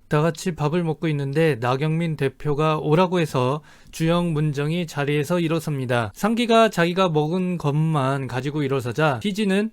다 같이 밥을 먹고 있는데 나경민 대표가 오라고 해서 주영, 문정이 자리에서 일어섭니다. 상기가 자기가 먹은 것만 가지고 일어서자 희진은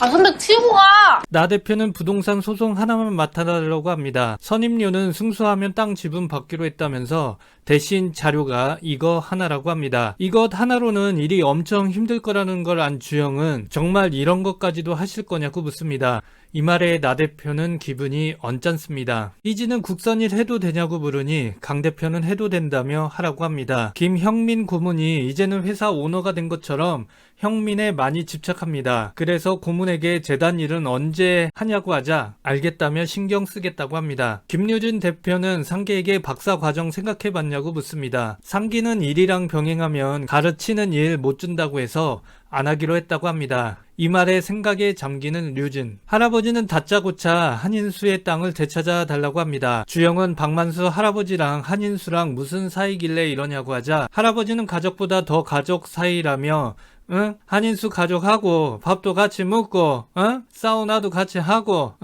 아 선배 치우고 가! 나 대표는 부동산 소송 하나만 맡아달라고 합니다. 선임료는 승소하면 땅 지분 받기로 했다면서 대신 자료가 이거 하나라고 합니다. 이것 하나로는 일이 엄청 힘들 거라는 걸 안 주영은 정말 이런 것까지도 하실 거냐고 묻습니다. 이 말에 나 대표는 기분이 언짢습니다. 희진은 국선일 해도 되냐고 물으니 강 대표는 해도 된다며 하라고 합니다. 김형민 고문이 이제는 회사 오너가 된 것처럼 형민에 많이 집착합니다. 그래서 고문에게 재단 일은 언제 하냐고 하자 알겠다며 신경 쓰겠다고 합니다. 김유진 대표는 상기에게 박사 과정 생각해봤냐고 묻습니다. 상기는 일이랑 병행하면 가르치는 일 못 준다고 해서 안 하기로 했다고 합니다. 이 말에 생각에 잠기는 류진. 할아버지는 다짜고짜 한인수의 땅을 되찾아 달라고 합니다. 주영은 박만수 할아버지랑 한인수랑 무슨 사이길래 이러냐고 하자 할아버지는 가족보다 더 가족 사이라며 응? 한인수 가족하고 밥도 같이 먹고 사우나도 같이 하고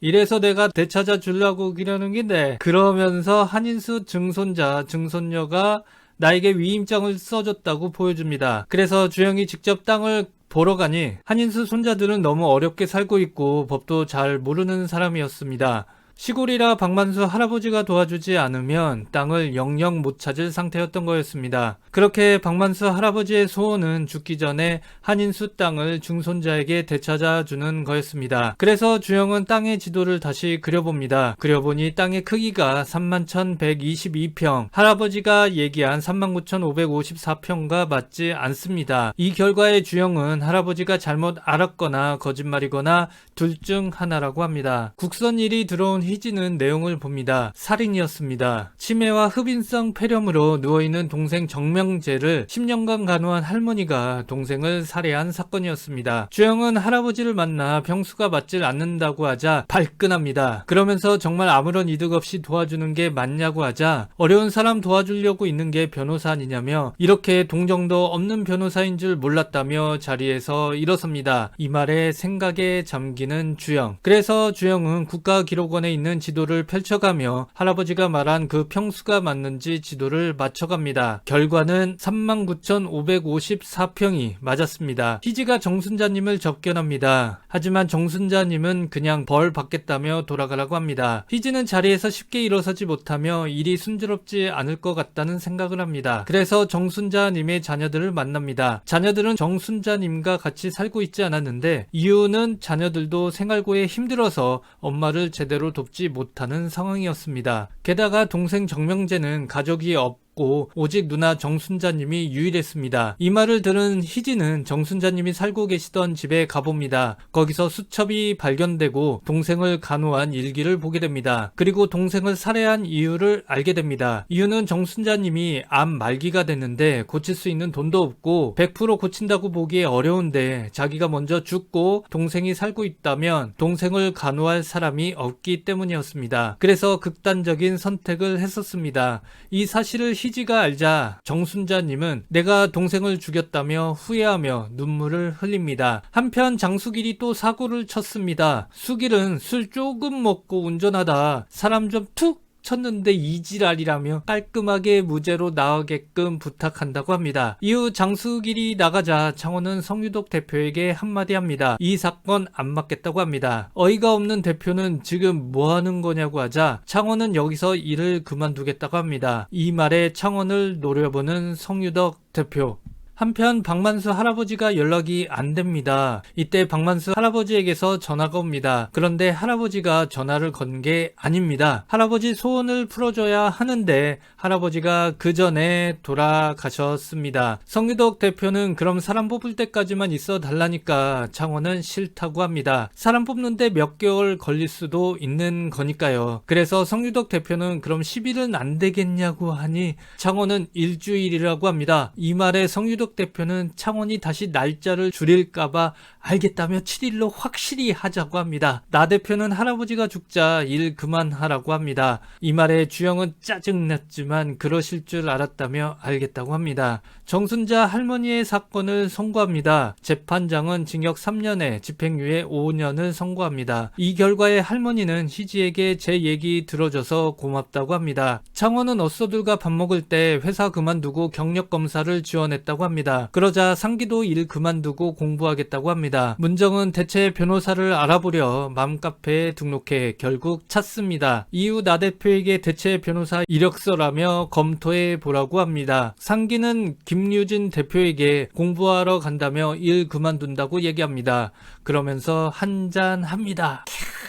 이래서 내가 되찾아 주려고 그러는 긴데 그러면서 한인수 증손자 증손녀가 나에게 위임장을 써줬다고 보여줍니다. 그래서 주영이 직접 땅을 보러 가니 한인수 손자들은 너무 어렵게 살고 있고 법도 잘 모르는 사람이었습니다. 시골이라 박만수 할아버지가 도와주지 않으면 땅을 영영 못 찾을 상태였던 거였습니다. 그렇게 박만수 할아버지의 소원은 죽기 전에 한인수 땅을 증손자에게 되찾아 주는 거였습니다. 그래서 주영은 땅의 지도를 다시 그려봅니다. 그려보니 땅의 크기가 31,122평, 할아버지가 얘기한 39,554평과 맞지 않습니다. 이 결과에 주영은 할아버지가 잘못 알았거나 거짓말이거나 둘 중 하나라고 합니다. 국선일이 들어온 희진은 내용을 봅니다. 살인이었습니다. 치매와 흡인성 폐렴으로 누워있는 동생 정명재를 10년간 간호한 할머니가 동생을 살해한 사건이었습니다. 주영은 할아버지를 만나 병수가 맞질 않는다고 하자 발끈합니다. 그러면서 정말 아무런 이득 없이 도와주는 게 맞냐고 하자 어려운 사람 도와주려고 있는 게 변호사 아니냐며 이렇게 동정도 없는 변호사인 줄 몰랐다며 자리에서 일어섭니다. 이 말에 생각에 잠기는 주영. 그래서 주영은 국가기록원에 있는 지도를 펼쳐가며 할아버지가 말한 그 평수가 맞는지 지도를 맞춰갑니다. 결과는 39,554평이 맞았습니다. 희지가 정순자님을 접견합니다. 하지만 정순자님은 그냥 벌 받겠다며 돌아가라고 합니다. 희지는 자리에서 쉽게 일어서지 못하며 일이 순조롭지 않을 것 같다는 생각을 합니다. 그래서 정순자님의 자녀들을 만납니다. 자녀들은 정순자님과 같이 살고 있지 않았는데 이유는 자녀들도 생활고에 힘들어서 엄마를 제대로 돕지 못하는 상황이었습니다. 게다가 동생 정명재는 가족이 오직 누나 정순자님이 유일했습니다. 이 말을 들은 희진은 정순자님이 살고 계시던 집에 가봅니다. 거기서 수첩이 발견되고 동생을 간호한 일기를 보게 됩니다. 그리고 동생을 살해한 이유를 알게 됩니다. 이유는 정순자님이 암 말기가 됐는데 고칠 수 있는 돈도 없고 100% 고친다고 보기에 어려운데 자기가 먼저 죽고 동생이 살고 있다면 동생을 간호할 사람이 없기 때문이었습니다. 그래서 극단적인 선택을 했었습니다. 이 사실을 희지가 알자 정순자님은 내가 동생을 죽였다며 후회하며 눈물을 흘립니다. 한편 장수길이 또 사고를 쳤습니다. 수길은 술 조금 먹고 운전하다 사람 좀 툭 쳤는데 이지랄이라며 깔끔하게 무죄로 나오게끔 부탁한다고 합니다. 이후 장수길이 나가자 창원은 성유독 대표에게 한마디 합니다. 이 사건 안 맡겠다고 합니다. 어이가 없는 대표는 지금 뭐 하는 거냐고 하자 창원은 여기서 일을 그만두겠다고 합니다. 이 말에 창원을 노려보는 성유독 대표. 한편 박만수 할아버지가 연락이 안 됩니다. 이때 박만수 할아버지에게서 전화가 옵니다. 그런데 할아버지가 전화를 건 게 아닙니다. 할아버지 소원을 풀어줘야 하는데 할아버지가 그 전에 돌아가셨습니다. 성유덕 대표는 그럼 사람 뽑을 때까지만 있어 달라니까 창원은 싫다고 합니다. 사람 뽑는데 몇 개월 걸릴 수도 있는 거니까요. 그래서 성유덕 대표는 그럼 10일은 안 되겠냐고 하니 창원은 일주일이라고 합니다. 이 말에 성유덕 홍석혁 대표는 창원이 다시 날짜를 줄일까봐 알겠다며 7일로 확실히 하자고 합니다. 나 대표는 할아버지가 죽자 일 그만하라고 합니다. 이 말에 주영은 짜증났지만 그러실 줄 알았다며 알겠다고 합니다. 정순자 할머니의 사건을 선고합니다. 재판장은 징역 3년에 집행유예 5년을 선고합니다. 이 결과에 할머니는 희지에게 제 얘기 들어줘서 고맙다고 합니다. 창원은 어쏘들과 밥 먹을 때 회사 그만두고 경력검사를 지원했다고 합니다. 그러자 상기도 일 그만두고 공부하겠다고 합니다. 문정은 대체 변호사를 알아보려 맘카페에 등록해 결국 찾습니다. 이후 나 대표에게 대체 변호사 이력서라며 검토해 보라고 합니다. 상기는 김유진 대표에게 공부하러 간다며 일 그만둔다고 얘기합니다. 그러면서 한잔합니다.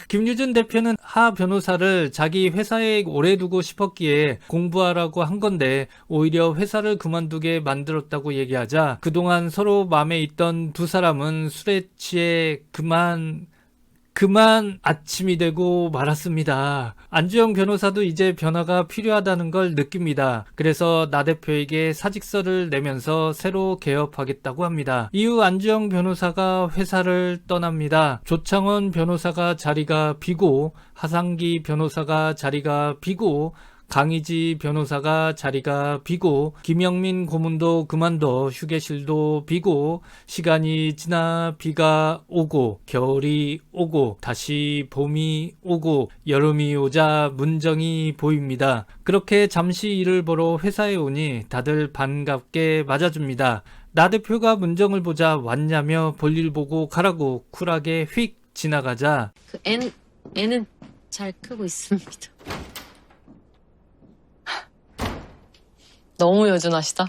김유진 대표는 하 변호사를 자기 회사에 오래 두고 싶었기에 공부하라고 한 건데 오히려 회사를 그만두게 만들었다고 얘기하자 그동안 서로 마음에 있던 두 사람은 술에 취해 그만 아침이 되고 말았습니다. 안주영 변호사도 이제 변화가 필요하다는 걸 느낍니다. 그래서 나 대표에게 사직서를 내면서 새로 개업하겠다고 합니다. 이후 안주영 변호사가 회사를 떠납니다. 조창원 변호사가 자리가 비고 하상기 변호사가 자리가 비고 강희지 변호사가 자리가 비고 김영민 고문도 그만둬 휴게실도 비고 시간이 지나 비가 오고 겨울이 오고 다시 봄이 오고 여름이 오자 문정이 보입니다. 그렇게 잠시 일을 보러 회사에 오니 다들 반갑게 맞아줍니다. 나 대표가 문정을 보자 왔냐며 볼일 보고 가라고 쿨하게 휙 지나가자 애는 잘 크고 있습니다. 너무 여전하시다.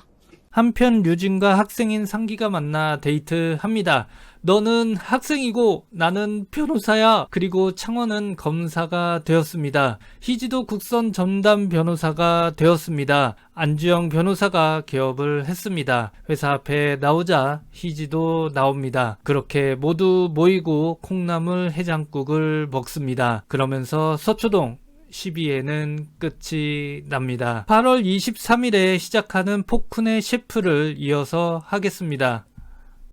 한편 류진과 학생인 상기가 만나 데이트합니다. 너는 학생이고 나는 변호사야. 그리고 창원은 검사가 되었습니다. 희지도 국선 전담 변호사가 되었습니다. 안주영 변호사가 개업을 했습니다. 회사 앞에 나오자 희지도 나옵니다. 그렇게 모두 모이고 콩나물 해장국을 먹습니다. 그러면서 서초동 12회는 끝이 납니다. 8월 23일에 시작하는 폭군의 셰프를 이어서 하겠습니다.